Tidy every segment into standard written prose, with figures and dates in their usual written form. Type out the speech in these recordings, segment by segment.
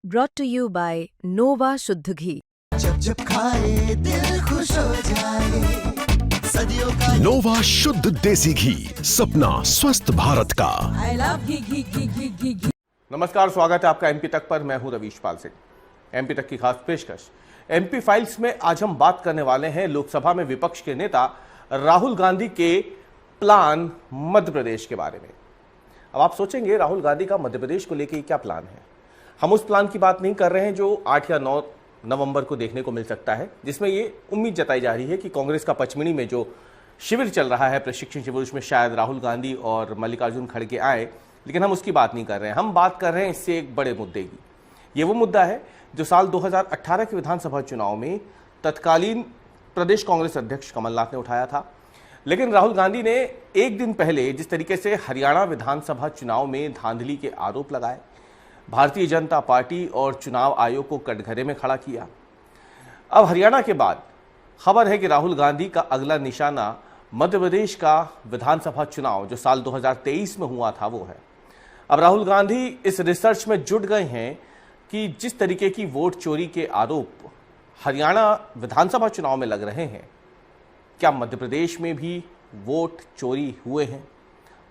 brought to you by Nova शुद्ध घी। जब जब खाए दिल खुश हो जाए, सदियों का नोवा शुद्ध देसी घी, सपना स्वस्थ भारत का। I love घी घी घी घी घी घी। नमस्कार, स्वागत है आपका एमपी तक पर। मैं हूं रवीश पाल सिंह। एमपी तक की खास पेशकश। एमपी फाइल्स में आज हम बात करने वाले हैं लोकसभा में विपक्ष के नेता राहुल गांधी के प्लान मध्य प्रदेश के बारे में। अब आप सोचेंगे राहुल गांधी का मध्य प्रदेश को लेकर क्या प्लान है। हम उस प्लान की बात नहीं कर रहे हैं जो 8 या 9 नवंबर को देखने को मिल सकता है, जिसमें ये उम्मीद जताई जा रही है कि कांग्रेस का पचमढ़ी में जो शिविर चल रहा है, प्रशिक्षण शिविर, उसमें शायद राहुल गांधी और मल्लिकार्जुन खड़गे आए, लेकिन हम उसकी बात नहीं कर रहे हैं। हम बात कर रहे हैं इससे एक बड़े मुद्दे की। ये वो मुद्दा है जो साल 2018 के विधानसभा चुनाव में तत्कालीन प्रदेश कांग्रेस अध्यक्ष कमलनाथ ने उठाया था, लेकिन राहुल गांधी ने एक दिन पहले जिस तरीके से हरियाणा विधानसभा चुनाव में धांधली के आरोप लगाए, भारतीय जनता पार्टी और चुनाव आयोग को कटघरे में खड़ा किया। अब हरियाणा के बाद खबर है कि राहुल गांधी का अगला निशाना मध्य प्रदेश का विधानसभा चुनाव जो साल 2023 में हुआ था वो है। अब राहुल गांधी इस रिसर्च में जुट गए हैं कि जिस तरीके की वोट चोरी के आरोप हरियाणा विधानसभा चुनाव में लग रहे हैं, क्या मध्य प्रदेश में भी वोट चोरी हुए हैं।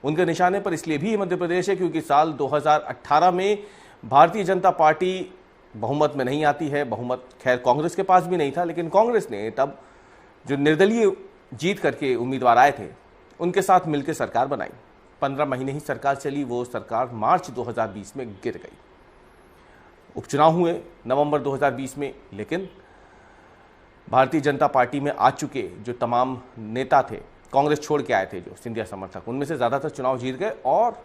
उनके निशाने पर इसलिए भी मध्य प्रदेश है क्योंकि साल 2018 में भारतीय जनता पार्टी बहुमत में नहीं आती है। बहुमत खैर कांग्रेस के पास भी नहीं था, लेकिन कांग्रेस ने तब जो निर्दलीय जीत करके उम्मीदवार आए थे उनके साथ मिलकर सरकार बनाई। 15 महीने ही सरकार चली, वो सरकार मार्च 2020 में गिर गई। उपचुनाव हुए नवंबर 2020 में, लेकिन भारतीय जनता पार्टी में आ चुके जो तमाम नेता थे, कांग्रेस छोड़ के आए थे जो सिंधिया समर्थक, उनमें से ज़्यादातर चुनाव जीत गए और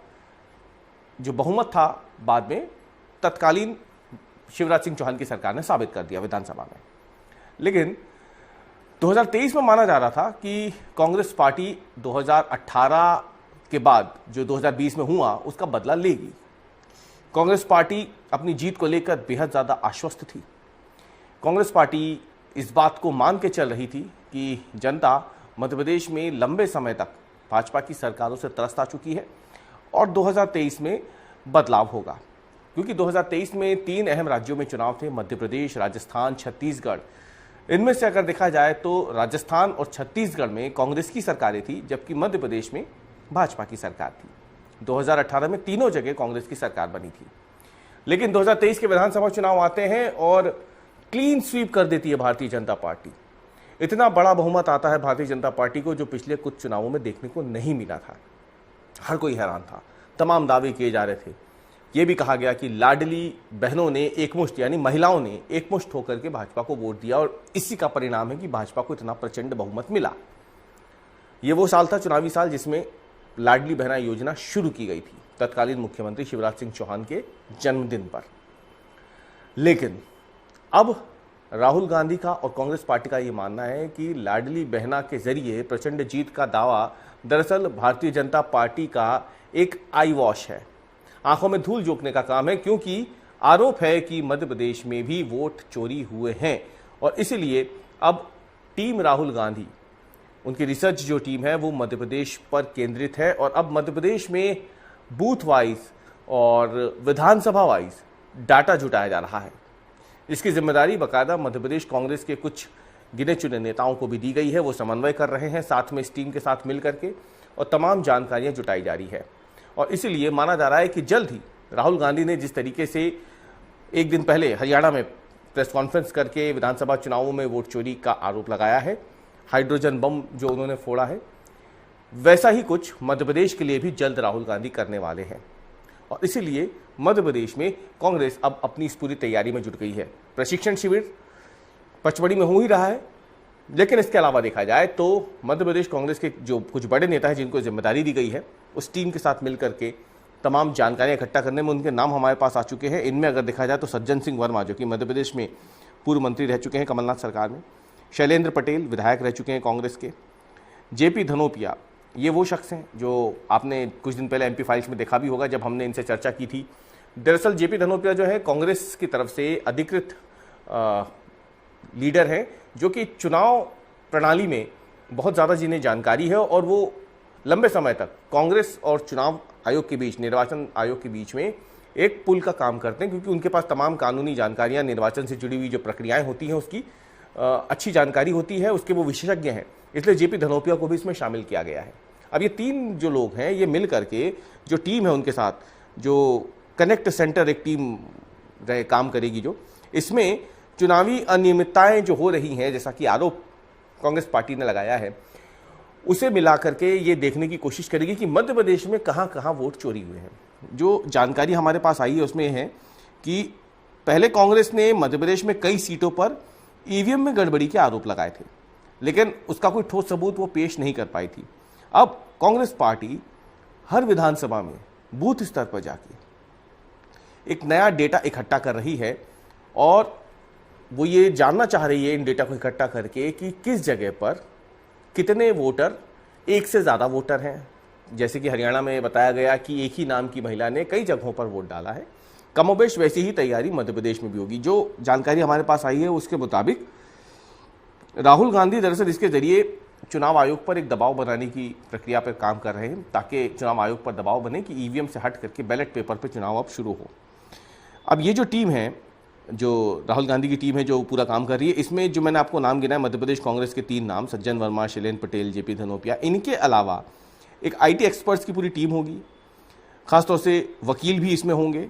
जो बहुमत था बाद में तत्कालीन शिवराज सिंह चौहान की सरकार ने साबित कर दिया विधानसभा में। लेकिन 2023 में माना जा रहा था कि कांग्रेस पार्टी 2018 के बाद जो 2020 में हुआ उसका बदला लेगी। कांग्रेस पार्टी अपनी जीत को लेकर बेहद ज़्यादा आश्वस्त थी। कांग्रेस पार्टी इस बात को मान के चल रही थी कि जनता मध्य प्रदेश में लंबे समय तक भाजपा की सरकारों से त्रस्त आ चुकी है और 2023 में बदलाव होगा, क्योंकि 2023 में 3 अहम राज्यों में चुनाव थे, मध्य प्रदेश, राजस्थान, छत्तीसगढ़। इनमें से अगर देखा जाए तो राजस्थान और छत्तीसगढ़ में कांग्रेस की सरकारें थी, जबकि मध्य प्रदेश में भाजपा की सरकार थी। 2018 में तीनों जगह कांग्रेस की सरकार बनी थी, लेकिन 2023 के विधानसभा चुनाव आते हैं और क्लीन स्वीप कर देती है भारतीय जनता पार्टी। इतना बड़ा बहुमत आता है भारतीय जनता पार्टी को जो पिछले कुछ चुनावों में देखने को नहीं मिला था। हर कोई हैरान था, तमाम दावे किए जा रहे थे। यह भी कहा गया कि लाडली बहनों ने एकमुश्त, यानी महिलाओं ने एकमुश्त होकर के भाजपा को वोट दिया और इसी का परिणाम है कि भाजपा को इतना प्रचंड बहुमत मिला। यह वो साल था, चुनावी साल, जिसमें लाडली बहना योजना शुरू की गई थी तत्कालीन मुख्यमंत्री शिवराज सिंह चौहान के जन्मदिन पर। लेकिन अब राहुल गांधी का और कांग्रेस पार्टी का ये मानना है कि लाडली बहना के जरिए प्रचंड जीत का दावा दरअसल भारतीय जनता पार्टी का एक आई वॉश है, आंखों में धूल झोंकने का काम है, क्योंकि आरोप है कि मध्य प्रदेश में भी वोट चोरी हुए हैं। और इसीलिए अब टीम राहुल गांधी, उनकी रिसर्च जो टीम है वो मध्य प्रदेश पर केंद्रित है और अब मध्य प्रदेश में बूथ वाइज और विधानसभा वाइज डाटा जुटाया जा रहा है। इसकी जिम्मेदारी बाकायदा मध्य प्रदेश कांग्रेस के कुछ गिने चुने नेताओं को भी दी गई है। वो समन्वय कर रहे हैं साथ में इस टीम के साथ मिल करके और तमाम जानकारियां जुटाई जा रही है। और इसीलिए माना जा रहा है कि जल्द ही राहुल गांधी ने जिस तरीके से एक दिन पहले हरियाणा में प्रेस कॉन्फ्रेंस करके विधानसभा चुनावों में वोट चोरी का आरोप लगाया है, हाइड्रोजन बम जो उन्होंने फोड़ा है, वैसा ही कुछ मध्य प्रदेश के लिए भी जल्द राहुल गांधी करने वाले हैं। और इसीलिए मध्य प्रदेश में कांग्रेस अब अपनी इस पूरी तैयारी में जुट गई है। प्रशिक्षण शिविर पचमढ़ी में हो ही रहा है, लेकिन इसके अलावा देखा जाए तो मध्य प्रदेश कांग्रेस के जो कुछ बड़े नेता हैं जिनको जिम्मेदारी दी गई है, उस टीम के साथ मिलकर के तमाम जानकारियां इकट्ठा करने में उनके नाम हमारे पास आ चुके हैं। इनमें अगर देखा जाए तो सज्जन सिंह वर्मा, जो कि मध्य प्रदेश में पूर्व मंत्री रह चुके हैं कमलनाथ सरकार में, शैलेंद्र पटेल विधायक रह चुके हैं कांग्रेस के, जेपी धनोपिया, ये वो शख्स हैं जो आपने कुछ दिन पहले एमपी फाइल्स में देखा भी होगा जब हमने इनसे चर्चा की थी। दरअसल जेपी धनोपिया जो है कांग्रेस की तरफ से अधिकृत लीडर है, जो कि चुनाव प्रणाली में बहुत ज़्यादा जिन्हें जानकारी है और वो लंबे समय तक कांग्रेस और चुनाव आयोग के बीच, निर्वाचन आयोग के बीच में एक पुल का काम करते हैं, क्योंकि उनके पास तमाम कानूनी जानकारियां, निर्वाचन से जुड़ी हुई जो प्रक्रियाएं होती हैं उसकी अच्छी जानकारी होती है, उसके वो विशेषज्ञ हैं। इसलिए जेपी धनोपिया को भी इसमें शामिल किया गया है। अब ये 3 जो लोग हैं, ये मिल करके जो टीम है उनके साथ जो कनेक्ट सेंटर एक टीम काम करेगी, जो इसमें चुनावी अनियमितताएं जो हो रही हैं, जैसा कि आरोप कांग्रेस पार्टी ने लगाया है, उसे मिला करके ये देखने की कोशिश करेगी कि मध्य प्रदेश में कहां कहां वोट चोरी हुए हैं। जो जानकारी हमारे पास आई है उसमें है कि पहले कांग्रेस ने मध्य प्रदेश में कई सीटों पर ईवीएम में गड़बड़ी के आरोप लगाए थे, लेकिन उसका कोई ठोस सबूत वो पेश नहीं कर पाई थी। अब कांग्रेस पार्टी हर विधानसभा में बूथ स्तर पर जाके एक नया डेटा इकट्ठा कर रही है और वो ये जानना चाह रही है इन डेटा को इकट्ठा करके कि किस जगह पर कितने वोटर, एक से ज़्यादा वोटर हैं। जैसे कि हरियाणा में बताया गया कि एक ही नाम की महिला ने कई जगहों पर वोट डाला है। कमोबेश वैसी ही तैयारी मध्य प्रदेश में भी होगी। जो जानकारी हमारे पास आई है उसके मुताबिक राहुल गांधी दरअसल इसके जरिए चुनाव आयोग पर एक दबाव बनाने की प्रक्रिया पर काम कर रहे हैं, ताकि चुनाव आयोग पर दबाव बने कि ईवीएम से हट करके बैलेट पेपर पर चुनाव अब शुरू हो। अब ये जो टीम है, जो राहुल गांधी की टीम है जो पूरा काम कर रही है, इसमें जो मैंने आपको नाम गिनाया मध्य प्रदेश कांग्रेस के 3 नाम, सज्जन वर्मा, शैलेंद्र पटेल, जेपी धनोपिया, इनके अलावा एक आईटी एक्सपर्ट्स की पूरी टीम होगी, खासतौर से वकील भी इसमें होंगे।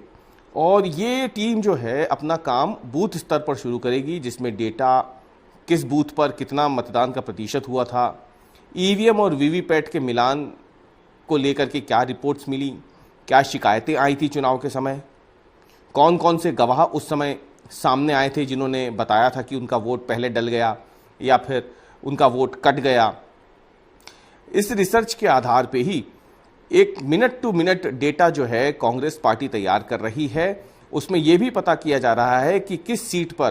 और ये टीम जो है अपना काम बूथ स्तर पर शुरू करेगी, जिसमें डेटा किस बूथ पर कितना मतदान का प्रतिशत हुआ था, ईवीएम और वीवीपैट के मिलान को लेकर के क्या रिपोर्ट्स मिली, क्या शिकायतें आई थी चुनाव के समय, कौन कौन से गवाह उस समय सामने आए थे जिन्होंने बताया था कि उनका वोट पहले डल गया या फिर उनका वोट कट गया। इस रिसर्च के आधार पे ही एक मिनट टू मिनट डेटा जो है कांग्रेस पार्टी तैयार कर रही है। उसमें यह भी पता किया जा रहा है कि किस सीट पर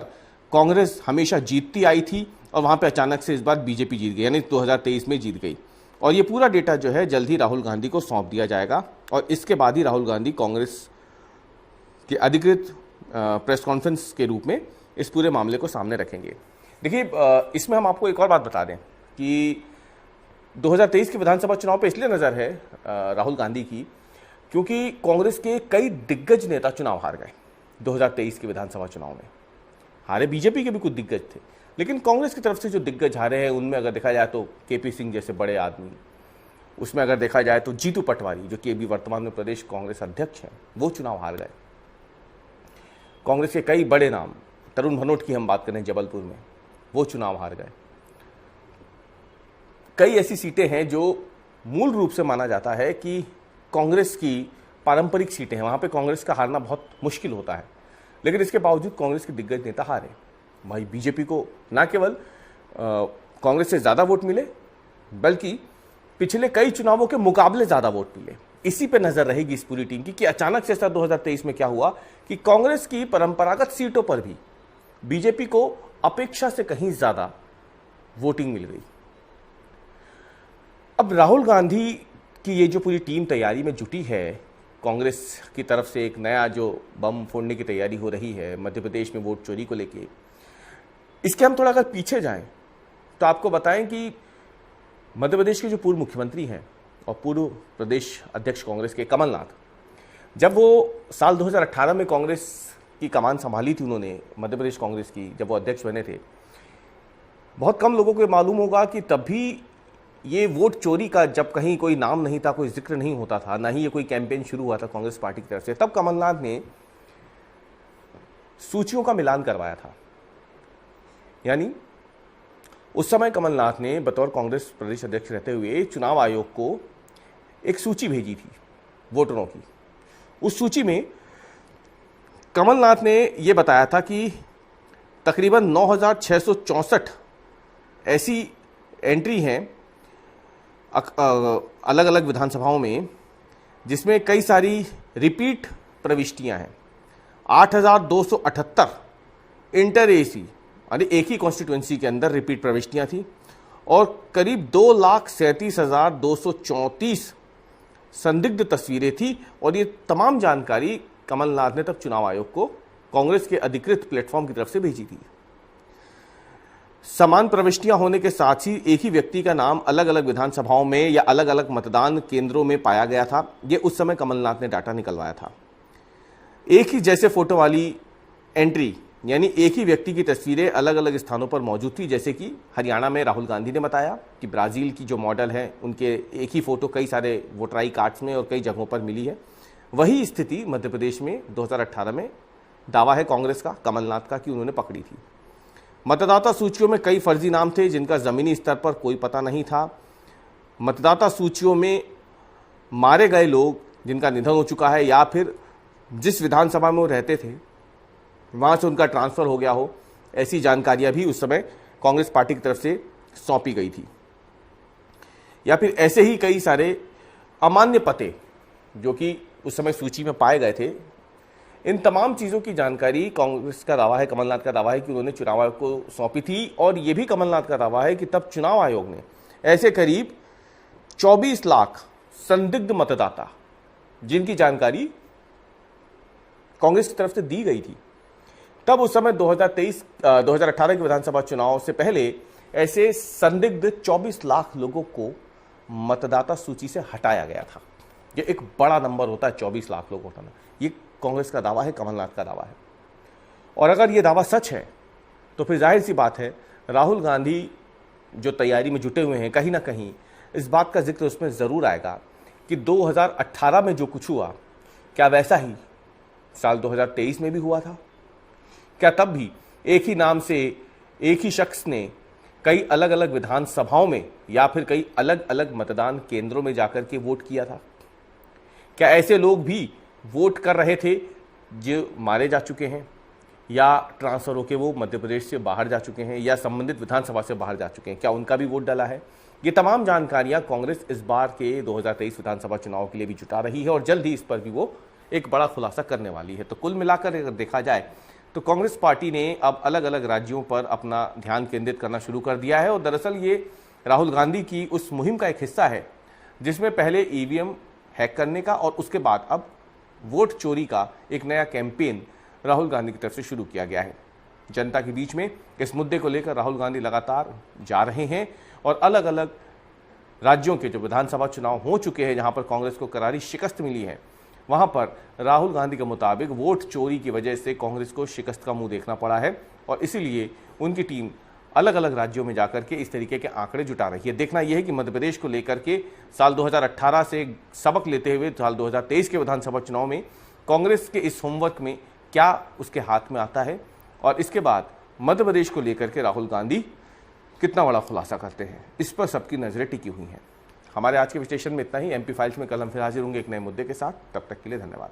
कांग्रेस हमेशा जीतती आई थी और वहां पे अचानक से इस बार बीजेपी जीत गई, यानी 2023 में जीत गई। और ये पूरा डेटा जो है जल्द ही राहुल गांधी को सौंप दिया जाएगा और इसके बाद ही राहुल गांधी कांग्रेस के अधिकृत प्रेस कॉन्फ्रेंस के रूप में इस पूरे मामले को सामने रखेंगे। देखिए, इसमें हम आपको एक और बात बता दें कि 2023 के विधानसभा चुनाव पे इसलिए नजर है राहुल गांधी की, क्योंकि कांग्रेस के कई दिग्गज नेता चुनाव हार गए 2023 के विधानसभा चुनाव में। हारे बीजेपी के भी कुछ दिग्गज थे, लेकिन कांग्रेस की तरफ से जो दिग्गज हारे हैं उनमें अगर देखा जाए तो केपी सिंह जैसे बड़े आदमी, उसमें अगर देखा जाए तो जीतू पटवारी जो कि अभी वर्तमान में प्रदेश कांग्रेस अध्यक्ष हैं, वो चुनाव हार गए। कांग्रेस के कई बड़े नाम, तरुण भनोट की हम बात करें जबलपुर में, वो चुनाव हार गए। कई ऐसी सीटें हैं जो मूल रूप से माना जाता है कि कांग्रेस की पारंपरिक सीटें हैं, वहां पे कांग्रेस का हारना बहुत मुश्किल होता है, लेकिन इसके बावजूद कांग्रेस के दिग्गज नेता हारे। भाई बीजेपी को न केवल कांग्रेस से ज्यादा वोट मिले, बल्कि पिछले कई चुनावों के मुकाबले ज्यादा वोट मिले। इसी पे नजर रहेगी इस पूरी टीम की कि अचानक से 2023 में क्या हुआ कि कांग्रेस की परंपरागत सीटों पर भी बीजेपी को अपेक्षा से कहीं ज्यादा वोटिंग मिल गई। अब राहुल गांधी की ये जो पूरी टीम तैयारी में जुटी है, कांग्रेस की तरफ से एक नया जो बम फोड़ने की तैयारी हो रही है मध्य प्रदेश में वोट चोरी को लेके, इसके हम थोड़ा अगर पीछे जाएं तो आपको बताएं कि मध्य प्रदेश के जो पूर्व मुख्यमंत्री हैं और पूर्व प्रदेश अध्यक्ष कांग्रेस के कमलनाथ, जब वो साल 2018 में कांग्रेस की कमान संभाली थी उन्होंने, मध्य प्रदेश कांग्रेस की, जब वो अध्यक्ष बने थे, बहुत कम लोगों को मालूम होगा कि तब भी ये वोट चोरी का जब कहीं कोई नाम नहीं था, कोई जिक्र नहीं होता था, ना ही ये कोई कैंपेन शुरू हुआ था कांग्रेस पार्टी की तरफ से, तब कमलनाथ ने सूचियों का मिलान करवाया था। यानी उस समय कमलनाथ ने बतौर कांग्रेस प्रदेश अध्यक्ष रहते हुए चुनाव आयोग को एक सूची भेजी थी वोटरों की। उस सूची में कमलनाथ ने यह बताया था कि तकरीबन 9,664 ऐसी एंट्री हैं अलग अलग विधानसभाओं में, जिसमें कई सारी रिपीट प्रविष्टियां हैं। 8,278 इंटर एसी यानी एक ही कॉन्स्टिट्यूएंसी के अंदर रिपीट प्रविष्टियां थी और करीब 2,37,234 संदिग्ध तस्वीरें थी। और ये तमाम जानकारी कमलनाथ ने तब चुनाव आयोग को कांग्रेस के अधिकृत प्लेटफॉर्म की तरफ से भेजी थी। समान प्रविष्टियां होने के साथ ही एक ही व्यक्ति का नाम अलग अलग विधानसभाओं में या अलग अलग मतदान केंद्रों में पाया गया था। यह उस समय कमलनाथ ने डाटा निकलवाया था। एक ही जैसे फोटो वाली एंट्री, यानी एक ही व्यक्ति की तस्वीरें अलग अलग स्थानों पर मौजूद थी। जैसे कि हरियाणा में राहुल गांधी ने बताया कि ब्राजील की जो मॉडल है उनके एक ही फोटो कई सारे वोटर आई कार्ड्स में और कई जगहों पर मिली है। वही स्थिति मध्य प्रदेश में 2018 में दावा है कांग्रेस का, कमलनाथ का, कि उन्होंने पकड़ी थी। मतदाता सूचियों में कई फर्जी नाम थे जिनका जमीनी स्तर पर कोई पता नहीं था। मतदाता सूचियों में मारे गए लोग जिनका निधन हो चुका है या फिर जिस विधानसभा में वो रहते थे वहां से उनका ट्रांसफर हो गया हो, ऐसी जानकारियां भी उस समय कांग्रेस पार्टी की तरफ से सौंपी गई थी। या फिर ऐसे ही कई सारे अमान्य पते जो कि उस समय सूची में पाए गए थे। इन तमाम चीज़ों की जानकारी कांग्रेस का दावा है, कमलनाथ का दावा है कि उन्होंने चुनाव आयोग को सौंपी थी। और ये भी कमलनाथ का दावा है कि तब चुनाव आयोग ने ऐसे करीब 24 लाख संदिग्ध मतदाता जिनकी जानकारी कांग्रेस की तरफ से दी गई थी, तब उस समय 2018 के विधानसभा चुनाव से पहले ऐसे संदिग्ध 24 लाख लोगों को मतदाता सूची से हटाया गया था। ये एक बड़ा नंबर होता है, 24 लाख लोग हटाना। ये कांग्रेस का दावा है, कमलनाथ का दावा है। और अगर ये दावा सच है तो फिर जाहिर सी बात है राहुल गांधी जो तैयारी में जुटे हुए हैं, कहीं ना कहीं इस बात का जिक्र उसमें ज़रूर आएगा कि 2018 में जो कुछ हुआ क्या वैसा ही साल 2023 में भी हुआ था? क्या तब भी एक ही नाम से एक ही शख्स ने कई अलग अलग विधानसभाओं में या फिर कई अलग अलग मतदान केंद्रों में जाकर के वोट किया था? क्या ऐसे लोग भी वोट कर रहे थे जो मारे जा चुके हैं या ट्रांसफर होकर वो मध्य प्रदेश से बाहर जा चुके हैं या संबंधित विधानसभा से बाहर जा चुके हैं? क्या उनका भी वोट डाला है? ये तमाम जानकारियां कांग्रेस इस बार के 2023 विधानसभा चुनाव के लिए भी जुटा रही है और जल्द ही इस पर भी वो एक बड़ा खुलासा करने वाली है। तो कुल मिलाकर अगर देखा जाए तो कांग्रेस पार्टी ने अब अलग अलग राज्यों पर अपना ध्यान केंद्रित करना शुरू कर दिया है। और दरअसल ये राहुल गांधी की उस मुहिम का एक हिस्सा है जिसमें पहले ईवीएम हैक करने का और उसके बाद अब वोट चोरी का एक नया कैंपेन राहुल गांधी की तरफ से शुरू किया गया है। जनता के बीच में इस मुद्दे को लेकर राहुल गांधी लगातार जा रहे हैं और अलग अलग राज्यों के जो विधानसभा चुनाव हो चुके हैं जहां पर कांग्रेस को करारी शिकस्त मिली है, वहां पर राहुल गांधी के मुताबिक वोट चोरी की वजह से कांग्रेस को शिकस्त का मुंह देखना पड़ा है और इसीलिए उनकी टीम अलग अलग राज्यों में जाकर के इस तरीके के आंकड़े जुटा रही है। देखना यह है कि मध्य प्रदेश को लेकर के साल 2018 से सबक लेते हुए साल 2023 के विधानसभा चुनाव में कांग्रेस के इस होमवर्क में क्या उसके हाथ में आता है और इसके बाद मध्य प्रदेश को लेकर के राहुल गांधी कितना बड़ा खुलासा करते हैं, इस पर सबकी नजरें टिकी हुई हैं। हमारे आज के विश्लेषण में इतना ही। एमपी फाइल्स में कल हम फिर हाजिर होंगे एक नए मुद्दे के साथ। तब तक के लिए धन्यवाद।